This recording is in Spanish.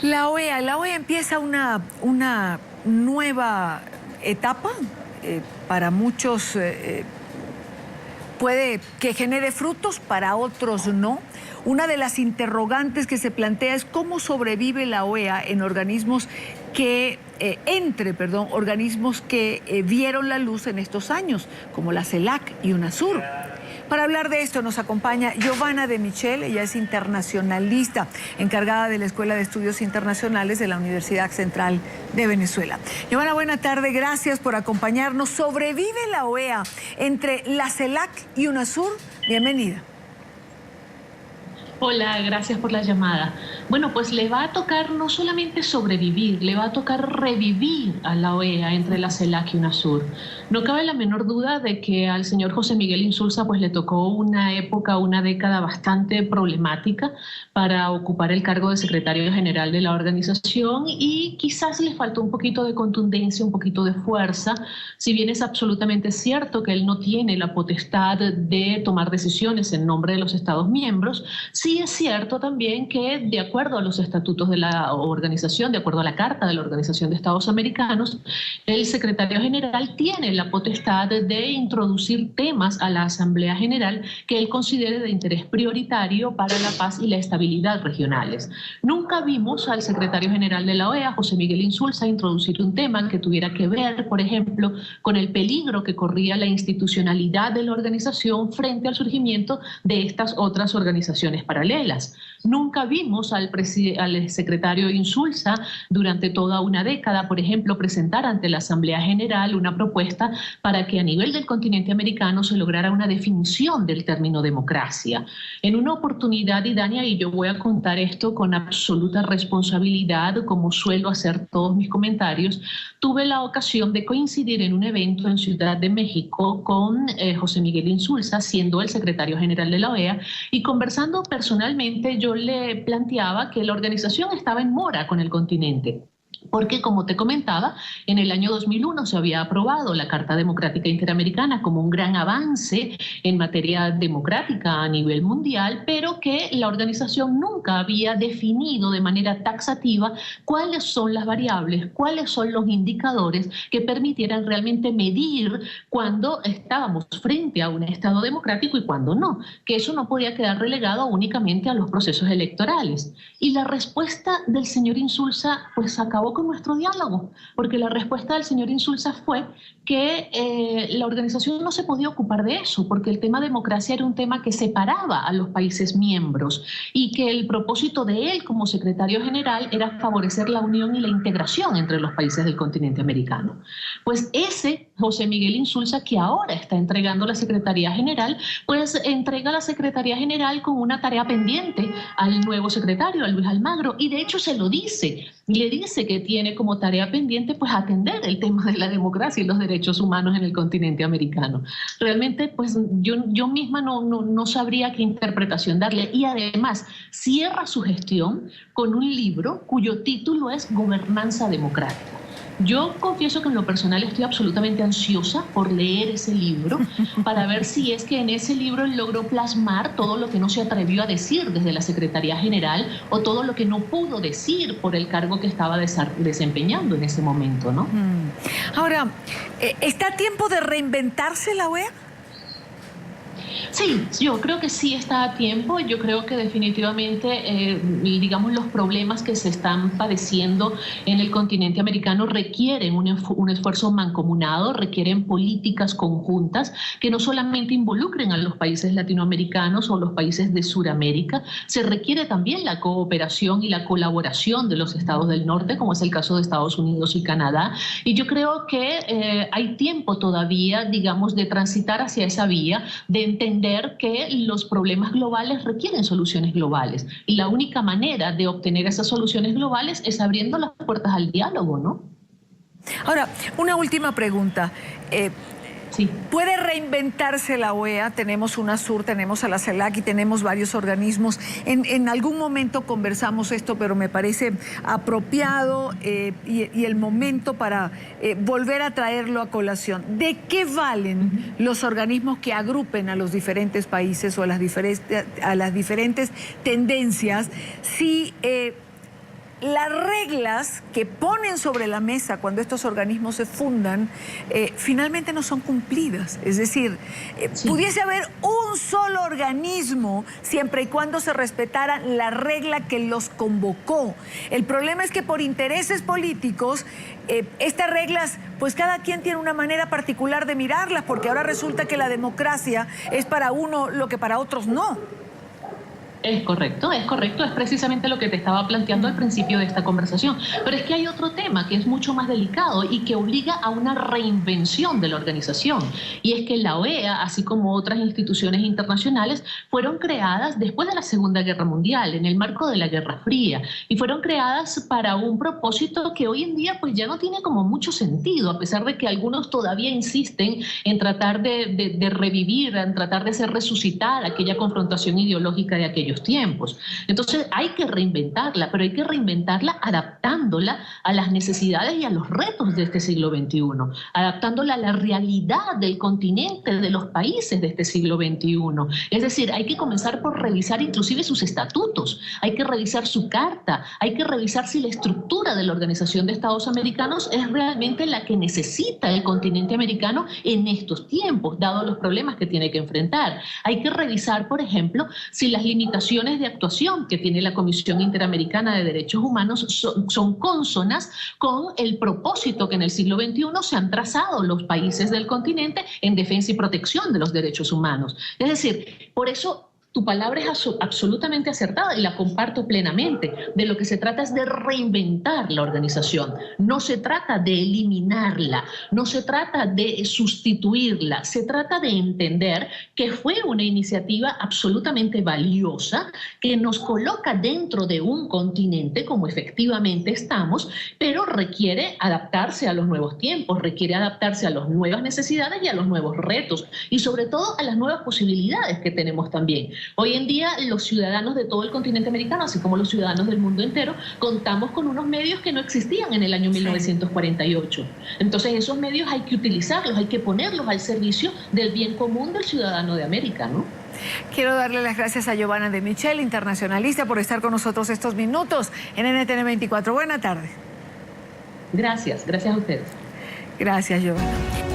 La OEA empieza una nueva etapa, para muchos puede que genere frutos, para otros no. Una de las interrogantes que se plantea es cómo sobrevive la OEA en organismos que, organismos que vieron la luz en estos años, como la CELAC y UNASUR. Para hablar de esto nos acompaña Giovanna de Michel. Ella es internacionalista, encargada de la Escuela de Estudios Internacionales de la Universidad Central de Venezuela. Giovanna, buena tarde, gracias por acompañarnos. ¿Sobrevive la OEA entre la CELAC y UNASUR? Bienvenida. Hola, gracias por la llamada. Bueno, pues le va a tocar no solamente sobrevivir, le va a tocar revivir a la OEA entre la CELAC y UNASUR. No cabe la menor duda de que al señor José Miguel Insulza pues le tocó una época, una década bastante problemática para ocupar el cargo de secretario general de la organización, y quizás le faltó un poquito de contundencia, un poquito de fuerza. Si bien es absolutamente cierto que él no tiene la potestad de tomar decisiones en nombre de los Estados miembros, sí es cierto también que, de acuerdo a los estatutos de la organización, de acuerdo a la Carta de la Organización de Estados Americanos, el secretario general tiene la potestad de introducir temas a la Asamblea General que él considere de interés prioritario para la paz y la estabilidad regionales. Nunca vimos al secretario general de la OEA, José Miguel Insulza, introducir un tema que tuviera que ver, por ejemplo, con el peligro que corría la institucionalidad de la organización frente al surgimiento de estas otras organizaciones paralelas. Nunca vimos al secretario Insulza durante toda una década, por ejemplo, presentar ante la Asamblea General una propuesta para que a nivel del continente americano se lograra una definición del término democracia. En una oportunidad idónea, y yo voy a contar esto con absoluta responsabilidad, como suelo hacer todos mis comentarios, tuve la ocasión de coincidir en un evento en Ciudad de México con José Miguel Insulza, siendo el secretario general de la OEA, y conversando personalmente yo le planteaba que la organización estaba en mora con el continente. Porque, como te comentaba, en el año 2001 se había aprobado la Carta Democrática Interamericana como un gran avance en materia democrática a nivel mundial, pero que la organización nunca había definido de manera taxativa cuáles son las variables, cuáles son los indicadores que permitieran realmente medir cuándo estábamos frente a un Estado democrático y cuándo no, que eso no podía quedar relegado únicamente a los procesos electorales. Y la respuesta del señor Insulza pues acabó con nuestro diálogo, porque la respuesta del señor Insulza fue que la organización no se podía ocupar de eso, porque el tema democracia era un tema que separaba a los países miembros y que el propósito de él como secretario general era favorecer la unión y la integración entre los países del continente americano. Pues ese José Miguel Insulza, que ahora está entregando la Secretaría General, pues entrega la Secretaría General con una tarea pendiente al nuevo secretario, a Luis Almagro, y de hecho se lo dice, le dice que tiene como tarea pendiente pues atender el tema de la democracia y los derechos humanos en el continente americano. Realmente pues yo misma no sabría qué interpretación darle, y además cierra su gestión con un libro cuyo título es Gobernanza Democrática. Yo confieso que en lo personal estoy absolutamente ansiosa por leer ese libro para ver si es que en ese libro él logró plasmar todo lo que no se atrevió a decir desde la Secretaría General o todo lo que no pudo decir por el cargo que estaba desempeñando en ese momento, ¿no? Ahora, ¿está a tiempo de reinventarse la OEA? Sí, yo creo que sí está a tiempo. Yo creo que definitivamente, digamos, los problemas que se están padeciendo en el continente americano requieren un esfuerzo mancomunado, requieren políticas conjuntas que no solamente involucren a los países latinoamericanos o los países de Sudamérica, se requiere también la cooperación y la colaboración de los estados del norte, como es el caso de Estados Unidos y Canadá. Y yo creo que hay tiempo todavía, digamos, de transitar hacia esa vía, de entender que los problemas globales requieren soluciones globales, y la única manera de obtener esas soluciones globales es abriendo las puertas al diálogo, ¿no? Ahora, una última pregunta. Sí. ¿Puede reinventarse la OEA? Tenemos UNASUR, tenemos a la CELAC y tenemos varios organismos. En algún momento conversamos esto, pero me parece apropiado y el momento para volver a traerlo a colación. ¿De qué valen los organismos que agrupen a los diferentes países o a las diferentes tendencias si las reglas que ponen sobre la mesa cuando estos organismos se fundan finalmente no son cumplidas. Es decir, pudiese haber un solo organismo siempre y cuando se respetara la regla que los convocó. El problema es que por intereses políticos estas reglas, pues cada quien tiene una manera particular de mirarlas, porque ahora resulta que la democracia es para uno lo que para otros no. Es correcto, es precisamente lo que te estaba planteando al principio de esta conversación. Pero es que hay otro tema que es mucho más delicado y que obliga a una reinvención de la organización. Y es que la OEA, así como otras instituciones internacionales, fueron creadas después de la Segunda Guerra Mundial, en el marco de la Guerra Fría, y fueron creadas para un propósito que hoy en día pues ya no tiene como mucho sentido, a pesar de que algunos todavía insisten en tratar de revivir, en tratar de hacer resucitar aquella confrontación ideológica de aquellos tiempos. Entonces hay que reinventarla, pero hay que reinventarla adaptándola a las necesidades y a los retos de este siglo XXI, adaptándola a la realidad del continente, de los países de este siglo XXI. Es decir, hay que comenzar por revisar inclusive sus estatutos, hay que revisar su carta, hay que revisar si la estructura de la Organización de Estados Americanos es realmente la que necesita el continente americano en estos tiempos, dado los problemas que tiene que enfrentar. Hay que revisar, por ejemplo, si las limitaciones de actuación que tiene la Comisión Interamericana de Derechos Humanos son cónsonas con el propósito que en el siglo XXI se han trazado los países del continente en defensa y protección de los derechos humanos. Es decir, por eso tu palabra es absolutamente acertada y la comparto plenamente. De lo que se trata es de reinventar la organización. No se trata de eliminarla, no se trata de sustituirla. Se trata de entender que fue una iniciativa absolutamente valiosa que nos coloca dentro de un continente, como efectivamente estamos, pero requiere adaptarse a los nuevos tiempos, requiere adaptarse a las nuevas necesidades y a los nuevos retos y sobre todo a las nuevas posibilidades que tenemos también. Hoy en día los ciudadanos de todo el continente americano, así como los ciudadanos del mundo entero, contamos con unos medios que no existían en el año 1948. Entonces esos medios hay que utilizarlos, hay que ponerlos al servicio del bien común del ciudadano de América, ¿no? Quiero darle las gracias a Giovanna de Michel, internacionalista, por estar con nosotros estos minutos en NTN 24. Buena tarde. Gracias a ustedes. Gracias, Giovanna.